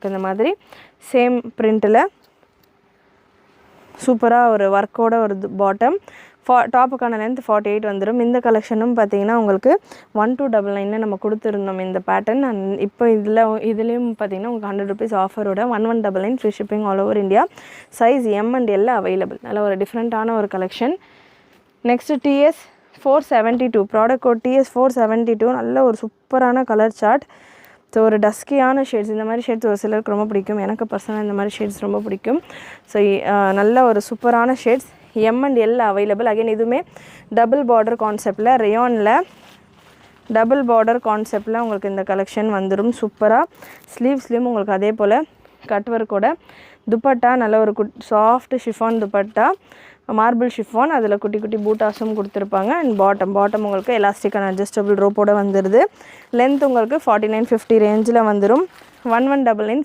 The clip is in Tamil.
உங்களுக்கு இந்த மாதிரி சேம் பிரிண்ட்டில் சூப்பராக ஒரு ஒர்க்கோட ஒரு பாட்டம். டாப்புக்கான லென்த் 48 வந்துடும். இந்த கலெக்ஷனும் பார்த்தீங்கன்னா உங்களுக்கு 1299 நம்ம கொடுத்துருந்தோம் இந்த பேட்டர்ன். அண்ட் இப்போ இதுலேயும் பார்த்தீங்கன்னா உங்களுக்கு 100 rupees ஆஃபரோட 1199 free shipping all over India. Size M and L available. நல்ல ஒரு டிஃப்ரெண்ட்டான ஒரு collection. Next TS 472 product code TS 472. நல்ல ஒரு சூப்பரான கலர் சார்ட். ஸோ ஒரு டஸ்கியான ஷேட்ஸ், இந்த மாதிரி ஷேட்ஸ் ஒரு சிலருக்கு ரொம்ப பிடிக்கும். எனக்கு பர்சனலாக இந்த மாதிரி ஷேட்ஸ் ரொம்ப பிடிக்கும். ஸோ நல்ல ஒரு சூப்பரான shades M and L available. Again இதுவுமே டபுள் பார்டர் கான்செப்டில் ரேயானில் டபுள் பார்டர் கான்செப்டில் உங்களுக்கு இந்த கலெக்ஷன் வந்துடும். சூப்பராக ஸ்லீவ்ஸ்லேயும் உங்களுக்கு அதே போல் கட் ஒர்க்கோட துப்பட்டா, நல்ல ஒரு soft chiffon dupatta, marble chiffon, அதில் குட்டி குட்டி பூட்டாஸும் கொடுத்துருப்பாங்க. அண்ட் பாட்டம் உங்களுக்கு எலாஸ்டிக் அண்ட் அட்ஜஸ்டபிள் ரோப்போட வந்துடுது. லென்த் உங்களுக்கு 49-50 ரேஞ்சில் வந்துடும். 1199